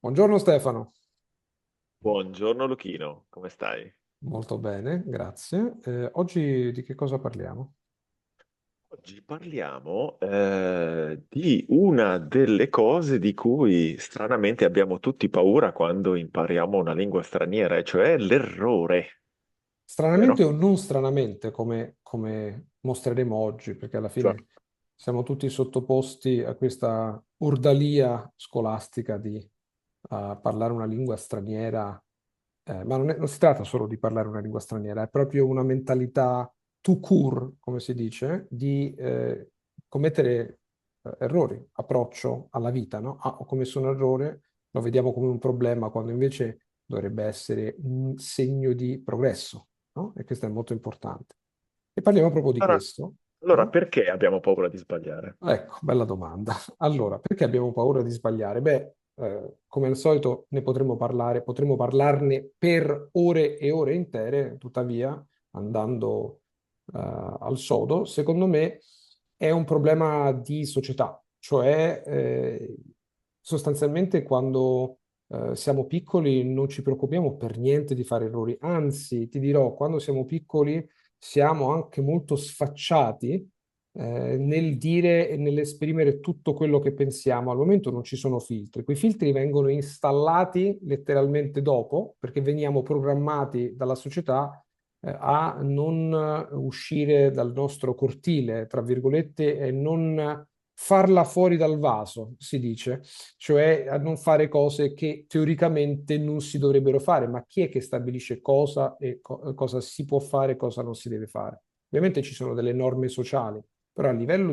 Buongiorno Stefano, Buongiorno Luchino, come stai? molto bene, grazie. Oggi di che cosa parliamo? Oggi parliamo di una delle cose di cui stranamente abbiamo tutti paura quando impariamo una lingua straniera, e cioè l'errore, Stranamente vero? o non stranamente, come mostreremo oggi, perché alla fine Esatto. siamo tutti sottoposti a questa ordalia scolastica di parlare una lingua straniera, ma non si tratta solo di parlare una lingua straniera, è proprio una mentalità tout court, come si dice, di commettere errori, approccio alla vita, no? Ah, ho commesso un errore, lo vediamo come un problema, quando invece dovrebbe essere un segno di progresso, no? E questo è molto importante. E parliamo proprio di Allora, questo, allora, no? perché abbiamo paura di sbagliare? Ecco, bella domanda. Allora, perché abbiamo paura di sbagliare? Beh, come al solito ne potremmo parlarne per ore e ore intere, tuttavia, andando al sodo, secondo me è un problema di società, cioè sostanzialmente quando siamo piccoli non ci preoccupiamo per niente di fare errori, anzi, ti dirò, quando siamo piccoli siamo anche molto sfacciati nel dire e nell'esprimere tutto quello che pensiamo. Al momento non ci sono filtri. Quei filtri vengono installati letteralmente dopo, perché veniamo programmati dalla società a non uscire dal nostro cortile, tra virgolette, e non farla fuori dal vaso, si dice, cioè a non fare cose che teoricamente non si dovrebbero fare, ma chi è che stabilisce cosa e cosa si può fare e cosa non si deve fare? Ovviamente ci sono delle norme sociali, però a livello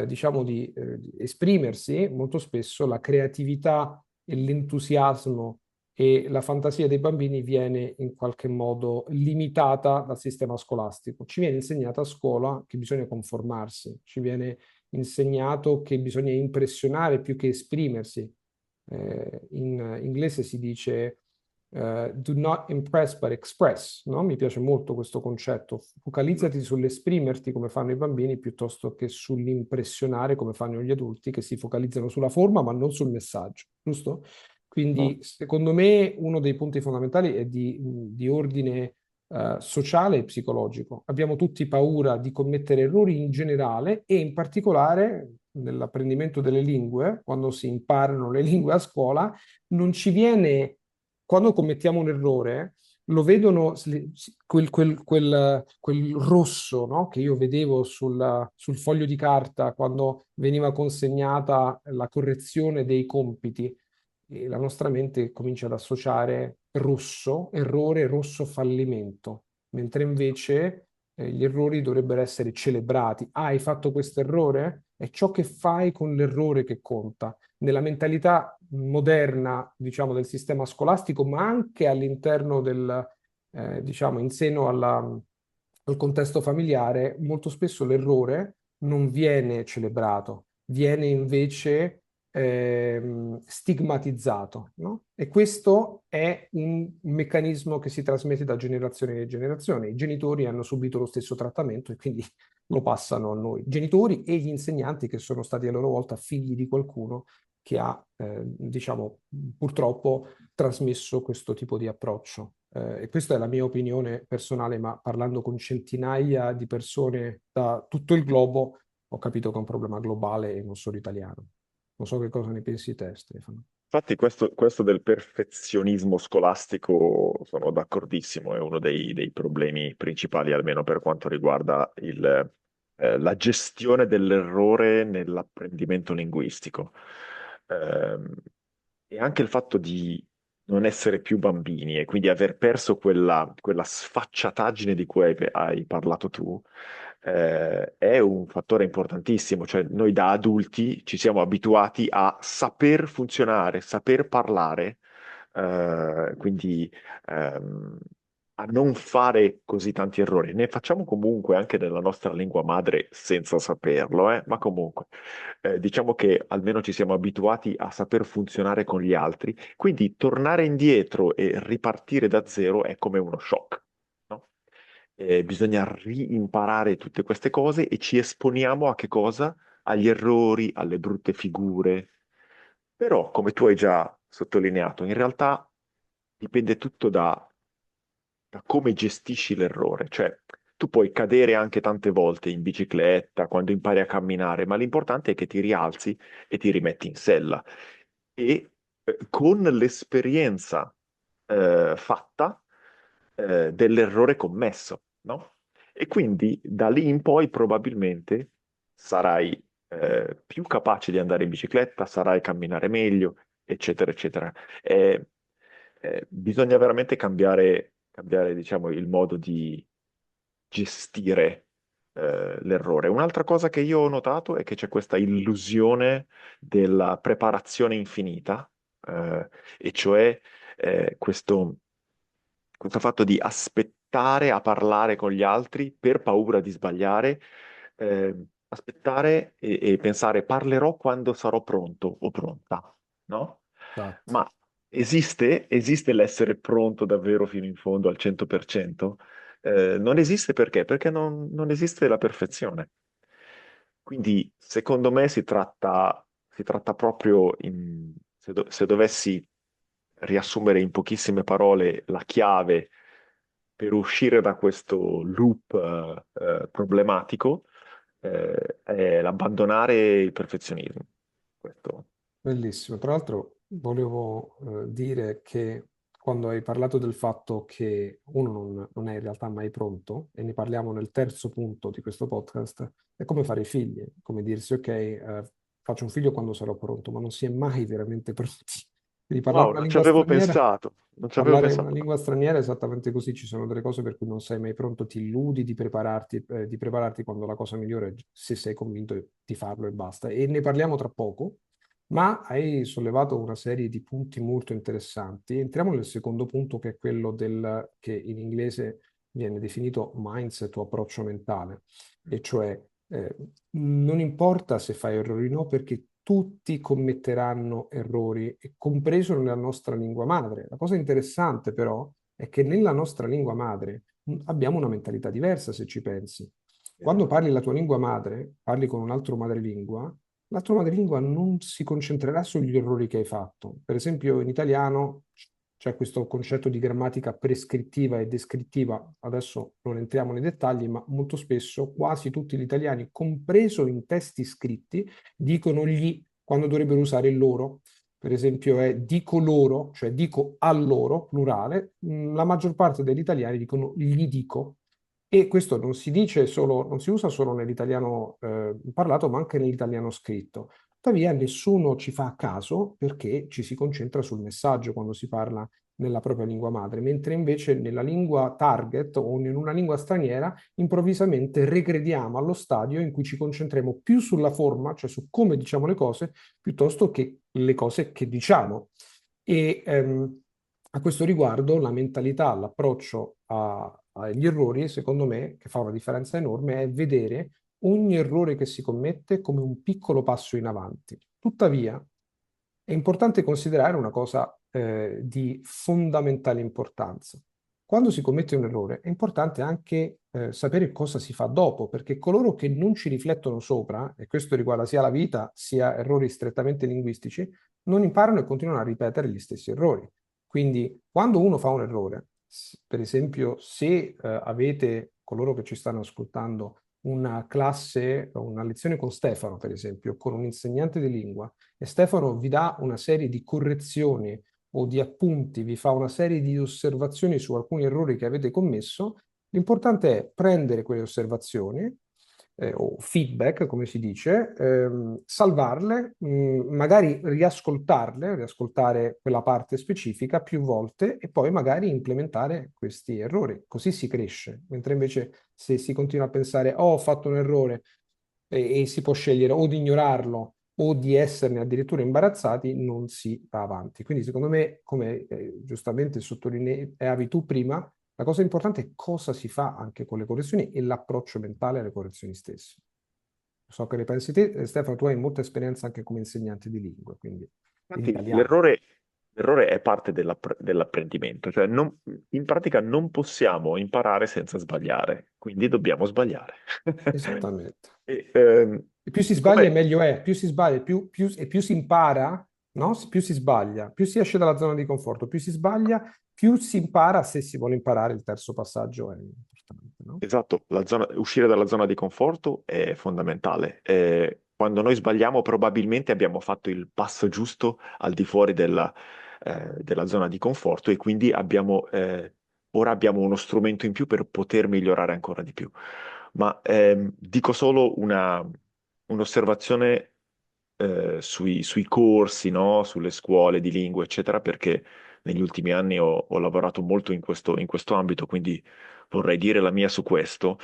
diciamo, di esprimersi, molto spesso la creatività e l'entusiasmo e la fantasia dei bambini viene in qualche modo limitata dal sistema scolastico. Ci viene insegnata a scuola che bisogna conformarsi, ci viene insegnato che bisogna impressionare più che esprimersi. In inglese si dice do not impress but express, no? Mi piace molto questo concetto. Focalizzati sull'esprimerti come fanno i bambini piuttosto che sull'impressionare come fanno gli adulti che si focalizzano sulla forma ma non sul messaggio, giusto? No. Quindi secondo me uno dei punti fondamentali è di ordine sociale e psicologico. Abbiamo tutti paura di commettere errori in generale e in particolare nell'apprendimento delle lingue, quando si imparano le lingue a scuola, non ci viene, quando commettiamo un errore, lo vedono quel rosso, no? Che io vedevo sul foglio di carta quando veniva consegnata la correzione dei compiti. E la nostra mente comincia ad associare rosso, errore, rosso, fallimento, mentre invece gli errori dovrebbero essere celebrati. Ah, hai fatto questo errore? È ciò che fai con l'errore che conta. Nella mentalità moderna, diciamo, del sistema scolastico, ma anche all'interno diciamo, in seno al contesto familiare, molto spesso l'errore non viene celebrato, viene invece stigmatizzato, no? E questo è un meccanismo che si trasmette da generazione in generazione. I genitori hanno subito lo stesso trattamento e quindi lo passano a noi, genitori e gli insegnanti che sono stati a loro volta figli di qualcuno che ha, diciamo, purtroppo trasmesso questo tipo di approccio. E questa è la mia opinione personale, ma parlando con centinaia di persone da tutto il globo, ho capito che è un problema globale e non solo italiano. Non so che cosa ne pensi te, Stefano. Infatti questo del perfezionismo scolastico sono d'accordissimo, è uno dei problemi principali, almeno per quanto riguarda la gestione dell'errore nell'apprendimento linguistico. Ehm, e anche il fatto di non essere più bambini e quindi aver perso quella sfacciataggine di cui hai parlato tu, è un fattore importantissimo. Cioè, noi da adulti ci siamo abituati a saper funzionare, saper parlare, quindi ehm, a non fare così tanti errori. Ne facciamo comunque anche nella nostra lingua madre senza saperlo, ma comunque diciamo che almeno ci siamo abituati a saper funzionare con gli altri, quindi tornare indietro e ripartire da zero è come uno shock, no? Bisogna rimparare tutte queste cose e ci esponiamo a che cosa? Agli errori, alle brutte figure. Però, come tu hai già sottolineato, in realtà dipende tutto da come gestisci l'errore. Cioè, tu puoi cadere anche tante volte in bicicletta, quando impari a camminare, ma l'importante è che ti rialzi e ti rimetti in sella. E con l'esperienza fatta dell'errore commesso, no? E quindi da lì in poi probabilmente sarai più capace di andare in bicicletta, sarai camminare meglio, eccetera, eccetera. Bisogna veramente cambiare, diciamo, il modo di gestire l'errore. Un'altra cosa che io ho notato è che c'è questa illusione della preparazione infinita, e cioè questo fatto di aspettare a parlare con gli altri per paura di sbagliare, aspettare e pensare parlerò quando sarò pronto o pronta, no? Esatto. Ma esiste l'essere pronto davvero fino in fondo al 100%? Non esiste perché? Perché non esiste la perfezione. Quindi, secondo me, si tratta proprio, se dovessi riassumere in pochissime parole la chiave per uscire da questo loop problematico, è l'abbandonare il perfezionismo. Questo. Bellissimo. Tra l'altro volevo dire che quando hai parlato del fatto che uno non è in realtà mai pronto, e ne parliamo nel terzo punto di questo podcast, è come fare figli, come dirsi, ok, faccio un figlio quando sarò pronto, ma non si è mai veramente pronti. Quindi Wow, non ci avevo pensato, non ci avevo parlare una pensato. lingua straniera è esattamente così, ci sono delle cose per cui non sei mai pronto, ti illudi di prepararti quando la cosa migliore è se sei convinto di farlo e basta. E ne parliamo tra poco. Ma hai sollevato una serie di punti molto interessanti. Entriamo nel secondo punto, che è quello che in inglese viene definito mindset o approccio mentale, e cioè non importa se fai errori o no, perché tutti commetteranno errori, e compreso nella nostra lingua madre. La cosa interessante però è che nella nostra lingua madre abbiamo una mentalità diversa, se ci pensi. Quando parli la tua lingua madre, parli con un altro madrelingua, l'altro madrelingua non si concentrerà sugli errori che hai fatto. Per esempio, in italiano c'è questo concetto di grammatica prescrittiva e descrittiva. Adesso non entriamo nei dettagli, ma molto spesso quasi tutti gli italiani, compreso in testi scritti, dicono gli quando dovrebbero usare il loro. Per esempio, è dico loro, cioè dico a loro, plurale. La maggior parte degli italiani dicono gli dico, e questo non si dice solo, non si usa solo nell'italiano parlato, ma anche nell'italiano scritto. Tuttavia, nessuno ci fa caso perché ci si concentra sul messaggio quando si parla nella propria lingua madre, mentre invece nella lingua target o in una lingua straniera improvvisamente regrediamo allo stadio in cui ci concentriamo più sulla forma, cioè su come diciamo le cose, piuttosto che le cose che diciamo. E a questo riguardo la mentalità, l'approccio agli errori, secondo me, che fa una differenza enorme, è vedere ogni errore che si commette come un piccolo passo in avanti. Tuttavia, è importante considerare una cosa di fondamentale importanza. Quando si commette un errore, è importante anche sapere cosa si fa dopo, perché coloro che non ci riflettono sopra, e questo riguarda sia la vita sia errori strettamente linguistici, non imparano e continuano a ripetere gli stessi errori. Quindi, quando uno fa un errore, per esempio, se avete coloro che ci stanno ascoltando una classe, una lezione con Stefano, per esempio, con un insegnante di lingua, e Stefano vi dà una serie di correzioni o di appunti, vi fa una serie di osservazioni su alcuni errori che avete commesso, l'importante è prendere quelle osservazioni o feedback, come si dice, salvarle, magari riascoltare quella parte specifica più volte e poi magari implementare questi errori. Così si cresce, mentre invece se si continua a pensare, oh, ho fatto un errore e si può scegliere o di ignorarlo o di esserne addirittura imbarazzati, non si va avanti. Quindi secondo me, come giustamente sottolineavi tu prima, la cosa importante è cosa si fa anche con le correzioni e l'approccio mentale alle correzioni stesse. So che ne pensi te, Stefano, tu hai molta esperienza anche come insegnante di lingue, quindi in Infatti, italiano. l'errore è parte dell'apprendimento, cioè in pratica non possiamo imparare senza sbagliare, quindi dobbiamo sbagliare. Esattamente. E, E più si sbaglia, siccome meglio è. Più si sbaglia, e più si impara, no? Più si sbaglia, più si esce dalla zona di conforto, più si sbaglia, più si impara se si vuole imparare. Il terzo passaggio è importante, no? Esatto, uscire dalla zona di conforto è fondamentale. Quando noi sbagliamo, probabilmente abbiamo fatto il passo giusto al di fuori della zona di conforto e quindi ora abbiamo uno strumento in più per poter migliorare ancora di più. Ma dico solo un'osservazione sui corsi, no? Sulle scuole di lingua, eccetera, perché negli ultimi anni ho lavorato molto in questo ambito, quindi vorrei dire la mia su questo.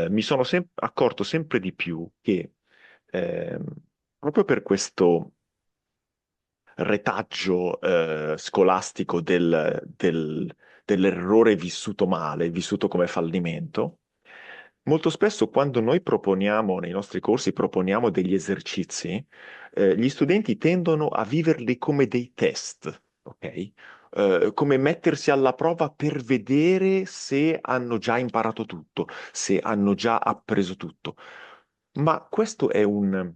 Mi sono accorto sempre di più che ehm, proprio per questo retaggio scolastico dell'errore vissuto male, vissuto come fallimento, molto spesso quando noi proponiamo nei nostri corsi, proponiamo degli esercizi, gli studenti tendono a viverli come dei test, ok? Come mettersi alla prova per vedere se hanno già imparato tutto, se hanno già appreso tutto. Ma questo è un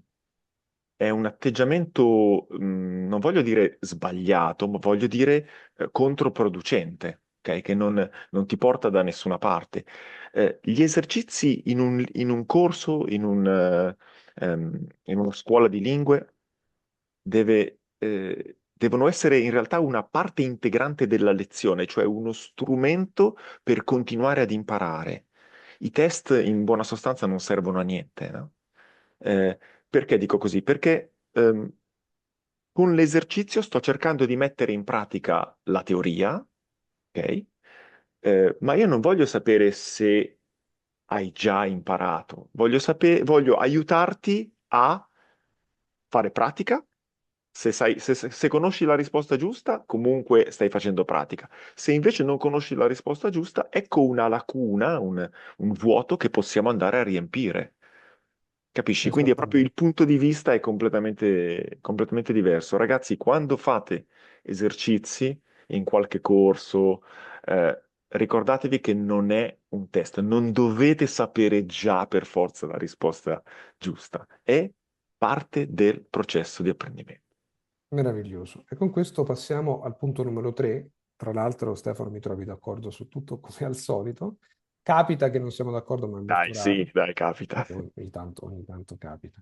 atteggiamento, non voglio dire sbagliato, ma voglio dire controproducente, ok? Che non ti porta da nessuna parte. Gli esercizi in un corso, in una scuola di lingue, devono essere in realtà una parte integrante della lezione, cioè uno strumento per continuare ad imparare. I test, in buona sostanza, non servono a niente, no? Eh, perché dico così? Perché con l'esercizio sto cercando di mettere in pratica la teoria, ok? Ma io non voglio sapere se hai già imparato, voglio aiutarti a fare pratica. Se conosci la risposta giusta, comunque stai facendo pratica. Se invece non conosci la risposta giusta, ecco una lacuna, un vuoto che possiamo andare a riempire. Capisci? Quindi è proprio Esattamente. il punto di vista è completamente, completamente diverso. Ragazzi, quando fate esercizi in qualche corso, ricordatevi che non è un test, non dovete sapere già per forza la risposta giusta, è parte del processo di apprendimento. Meraviglioso. E con questo passiamo al punto numero 3. Tra l'altro, Stefano, mi trovi d'accordo su tutto come al solito. Capita che non siamo d'accordo, ma è molto Dai, raro. sì, dai, capita. E ogni tanto capita.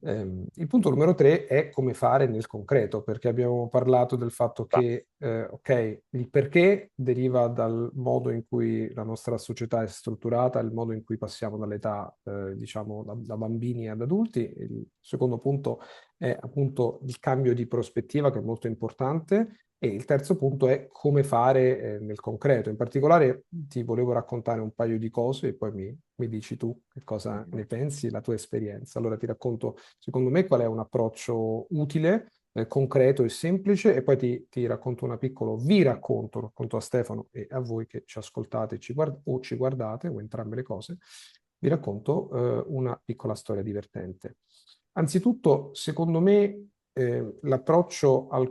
Il punto numero 3 è come fare nel concreto, perché abbiamo parlato del fatto Va. che, ok, il perché deriva dal modo in cui la nostra società è strutturata, il modo in cui passiamo dall'età, diciamo, da bambini ad adulti. Il secondo punto è appunto il cambio di prospettiva, che è molto importante. E il terzo punto è come fare, nel concreto. In particolare ti volevo raccontare un paio di cose e poi mi dici tu che cosa Mhm. ne pensi, la tua esperienza. Allora ti racconto, secondo me, qual è un approccio utile, concreto e semplice e poi racconto a Stefano e a voi che ci ascoltate o ci guardate o entrambe le cose, vi racconto una piccola storia divertente. Anzitutto, secondo me, l'approccio al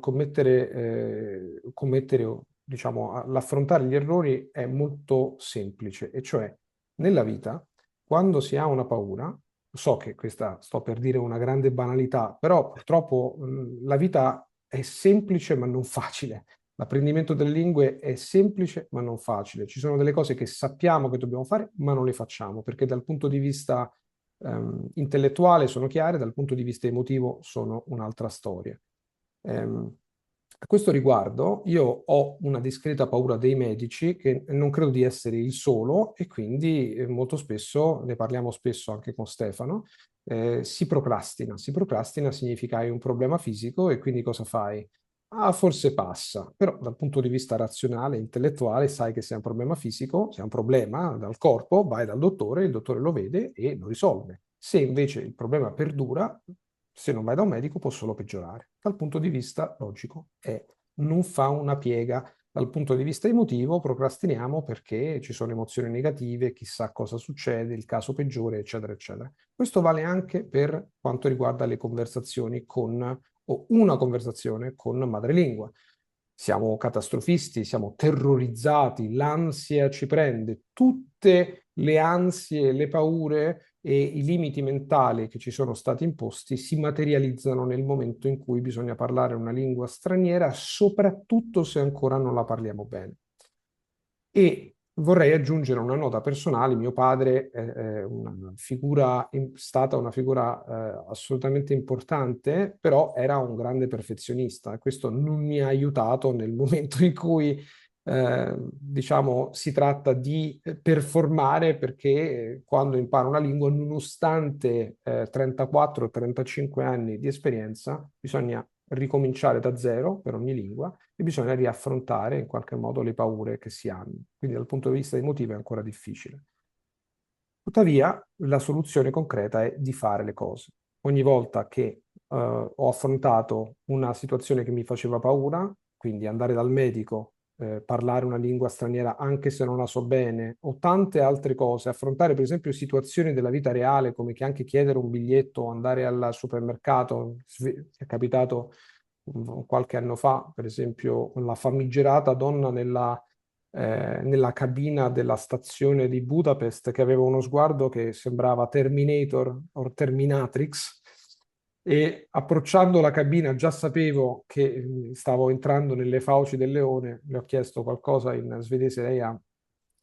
diciamo, all'affrontare gli errori è molto semplice, e cioè nella vita, quando si ha una paura, so che questa sto per dire una grande banalità, però purtroppo la vita è semplice ma non facile. L'apprendimento delle lingue è semplice ma non facile. Ci sono delle cose che sappiamo che dobbiamo fare, ma non le facciamo, perché dal punto di vista intellettuale sono chiare, dal punto di vista emotivo sono un'altra storia. A questo riguardo, io ho una discreta paura dei medici, che non credo di essere il solo, e quindi molto spesso, ne parliamo spesso anche con Stefano, si procrastina. Si procrastina significa hai un problema fisico e quindi cosa fai? Ah, forse passa, però dal punto di vista razionale, intellettuale, sai che se è un problema fisico, se è un problema dal corpo, vai dal dottore, il dottore lo vede e lo risolve. Se invece il problema perdura, se non vai da un medico può solo peggiorare. Dal punto di vista logico non fa una piega. Dal punto di vista emotivo procrastiniamo perché ci sono emozioni negative, chissà cosa succede, il caso peggiore, eccetera, eccetera. Questo vale anche per quanto riguarda le conversazioni o una conversazione con madrelingua. siamo catastrofisti, siamo terrorizzati, l'ansia ci prende, tutte le ansie, le paure e i limiti mentali che ci sono stati imposti si materializzano nel momento in cui bisogna parlare una lingua straniera, soprattutto se ancora non la parliamo bene. E vorrei aggiungere una nota personale. Mio padre è una figura, stata una figura assolutamente importante, però era un grande perfezionista e questo non mi ha aiutato nel momento in cui, diciamo, si tratta di performare, perché quando imparo una lingua, nonostante 34-35 anni di esperienza, bisogna ricominciare da zero per ogni lingua e bisogna riaffrontare in qualche modo le paure che si hanno. Quindi dal punto di vista emotivo è ancora difficile. Tuttavia, la soluzione concreta è di fare le cose. Ogni volta che ho affrontato una situazione che mi faceva paura, quindi andare dal medico, parlare una lingua straniera anche se non la so bene, o tante altre cose, affrontare per esempio situazioni della vita reale, come che anche chiedere un biglietto o andare al supermercato, è capitato qualche anno fa, per esempio, la famigerata donna nella cabina della stazione di Budapest che aveva uno sguardo che sembrava Terminator o Terminatrix e approcciando la cabina già sapevo che stavo entrando nelle fauci del leone, le ho chiesto qualcosa in svedese,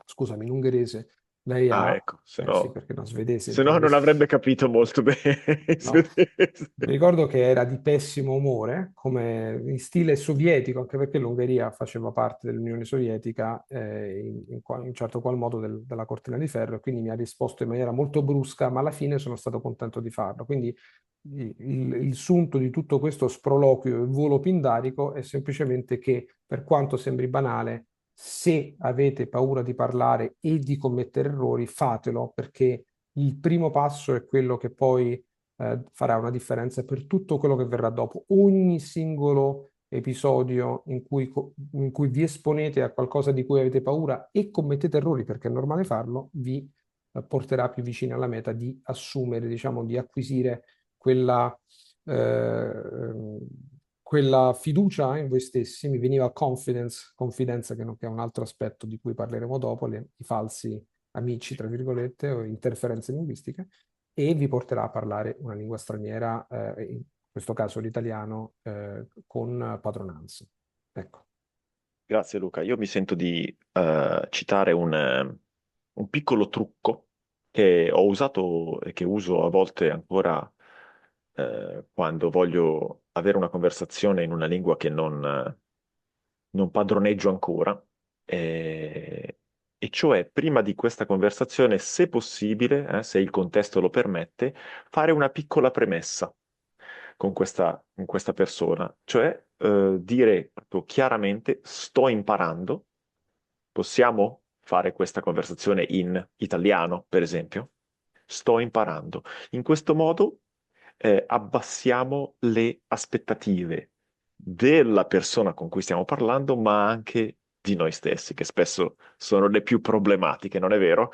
scusami, in ungherese, lei Ah, ha, ecco, sì, perché no, svedese se no intendi. non avrebbe capito molto bene il No, svedese. mi ricordo che era di pessimo umore, come in stile sovietico, anche perché l'Ungheria faceva parte dell'Unione Sovietica, in un certo qual modo della cortina di ferro, e quindi mi ha risposto in maniera molto brusca, ma alla fine sono stato contento di farlo. Quindi il sunto di tutto questo sproloquio e volo pindarico è semplicemente che, per quanto sembri banale, se avete paura di parlare e di commettere errori, fatelo, perché il primo passo è quello che poi farà una differenza per tutto quello che verrà dopo. Ogni singolo episodio in cui vi esponete a qualcosa di cui avete paura e commettete errori, perché è normale farlo, vi porterà più vicini alla meta di assumere, diciamo, di acquisire quella, eh, quella fiducia in voi stessi. Mi veniva confidenza che è un altro aspetto di cui parleremo dopo, i falsi amici, tra virgolette, o interferenze linguistiche, e vi porterà a parlare una lingua straniera, in questo caso l'italiano, con padronanza. Ecco, Grazie Luca, io mi sento di citare un piccolo trucco che ho usato e che uso a volte ancora quando voglio avere una conversazione in una lingua che non padroneggio ancora, e cioè prima di questa conversazione, se possibile, se il contesto lo permette, fare una piccola premessa con questa persona, cioè dire proprio chiaramente sto imparando, possiamo fare questa conversazione in italiano, per esempio? Sto imparando. In questo modo abbassiamo le aspettative della persona con cui stiamo parlando, ma anche di noi stessi, che spesso sono le più problematiche, non è vero?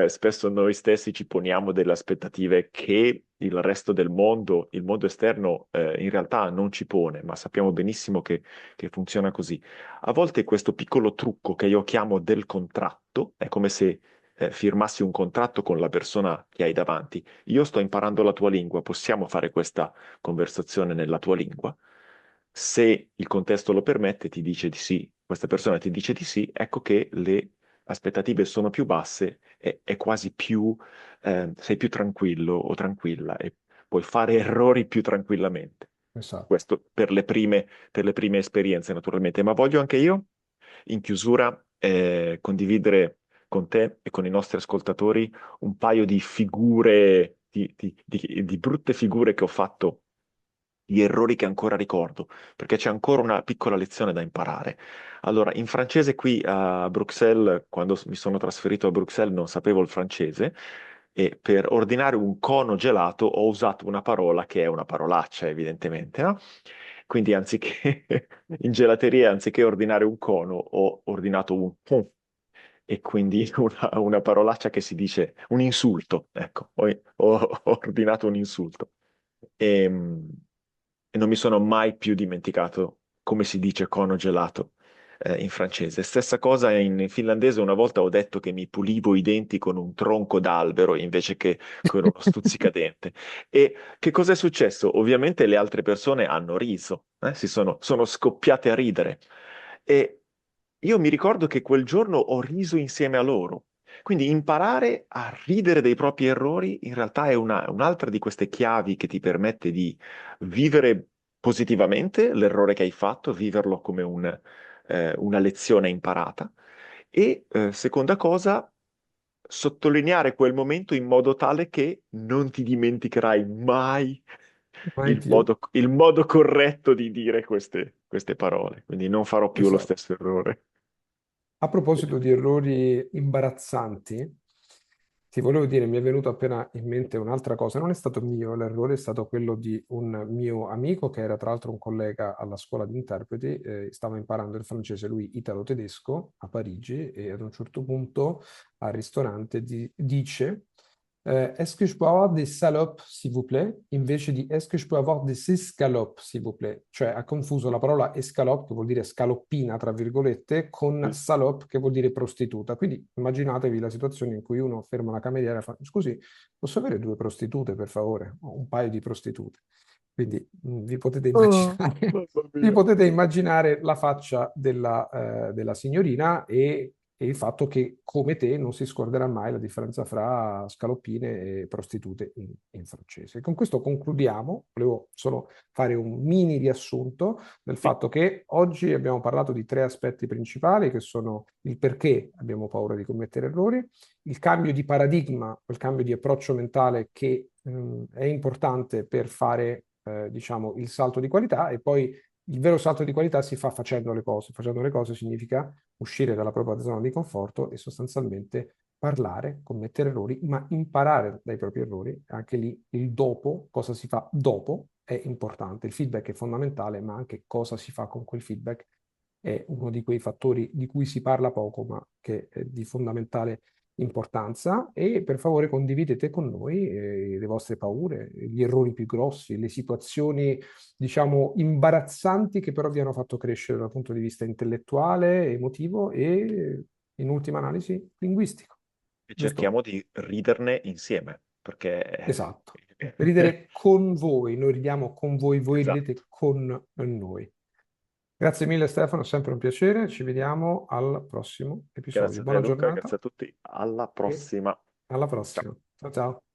Spesso noi stessi ci poniamo delle aspettative che il resto del mondo, il mondo esterno, in realtà non ci pone, ma sappiamo benissimo che funziona così. A volte questo piccolo trucco che io chiamo del contratto, è come se firmassi un contratto con la persona che hai davanti. Io sto imparando la tua lingua, possiamo fare questa conversazione nella tua lingua? Se il contesto lo permette, ti dice di sì, questa persona ti dice di sì, ecco che le aspettative sono più basse e è quasi più, sei più tranquillo o tranquilla e puoi fare errori più tranquillamente. esatto. Questo per le prime esperienze, naturalmente, ma voglio anche io, in chiusura, condividere con te e con i nostri ascoltatori un paio di figure, di brutte figure che ho fatto, di errori che ancora ricordo, perché c'è ancora una piccola lezione da imparare. Allora, in francese qui a Bruxelles, quando mi sono trasferito a Bruxelles, non sapevo il francese e per ordinare un cono gelato ho usato una parola che è una parolaccia, evidentemente, no? Quindi anziché in gelateria, anziché ordinare un cono, ho ordinato un pon. E quindi una parolaccia che si dice un insulto, ecco, ho ordinato un insulto. E non mi sono mai più dimenticato come si dice cono gelato in francese. Stessa cosa in finlandese, una volta ho detto che mi pulivo i denti con un tronco d'albero invece che con uno stuzzicadente. E che cosa è successo? Ovviamente le altre persone hanno riso, sono scoppiate a ridere. E io mi ricordo che quel giorno ho riso insieme a loro. Quindi imparare a ridere dei propri errori in realtà è un'altra di queste chiavi che ti permette di vivere positivamente l'errore che hai fatto, viverlo come una lezione imparata. E seconda cosa, sottolineare quel momento in modo tale che non ti dimenticherai mai Mai più. il modo corretto di dire queste parole. Quindi non farò più lo Esatto. stesso errore. A proposito di errori imbarazzanti, ti volevo dire, mi è venuto appena in mente un'altra cosa. Non è stato mio, l'errore è stato quello di un mio amico che era tra l'altro un collega alla scuola di interpreti, stava imparando il francese, lui italo-tedesco, a Parigi, e ad un certo punto al ristorante dice Est-ce que je peux avoir des salopes, s'il vous plaît? Invece di Est-ce que je peux avoir des escalopes, s'il vous plaît? Cioè ha confuso la parola escalope, che vuol dire scaloppina, tra virgolette, con Sì. salope, che vuol dire prostituta. Quindi immaginatevi la situazione in cui uno ferma la cameriera e fa, scusi, posso avere due prostitute, per favore? O un paio di prostitute. Quindi vi potete Oh, immaginare, mamma vi mia. potete immaginare la faccia della signorina e il fatto che, come te, non si scorderà mai la differenza fra scaloppine e prostitute in francese. Con questo concludiamo. Volevo solo fare un mini riassunto del Sì, fatto che oggi abbiamo parlato di tre aspetti principali, che sono il perché abbiamo paura di commettere errori, il cambio di paradigma, quel cambio di approccio mentale che è importante per fare, diciamo, il salto di qualità, e poi il vero salto di qualità si fa facendo le cose. Facendo le cose significa uscire dalla propria zona di conforto e sostanzialmente parlare, commettere errori, ma imparare dai propri errori. Anche lì il dopo, cosa si fa dopo, è importante. Il feedback è fondamentale, ma anche cosa si fa con quel feedback è uno di quei fattori di cui si parla poco, ma che è di fondamentale importanza. E per favore condividete con noi le vostre paure, gli errori più grossi, le situazioni, diciamo, imbarazzanti che però vi hanno fatto crescere dal punto di vista intellettuale, emotivo e, in ultima analisi, linguistico. e Giusto? cerchiamo di riderne insieme, perché... Esatto. Ridere con voi, noi ridiamo con voi, voi Esatto. ridete con noi. Grazie mille Stefano, è sempre un piacere. Ci vediamo al prossimo episodio. Grazie a te Buona Luca, giornata grazie a tutti. Alla e prossima. alla Ciao. prossima. Ciao ciao.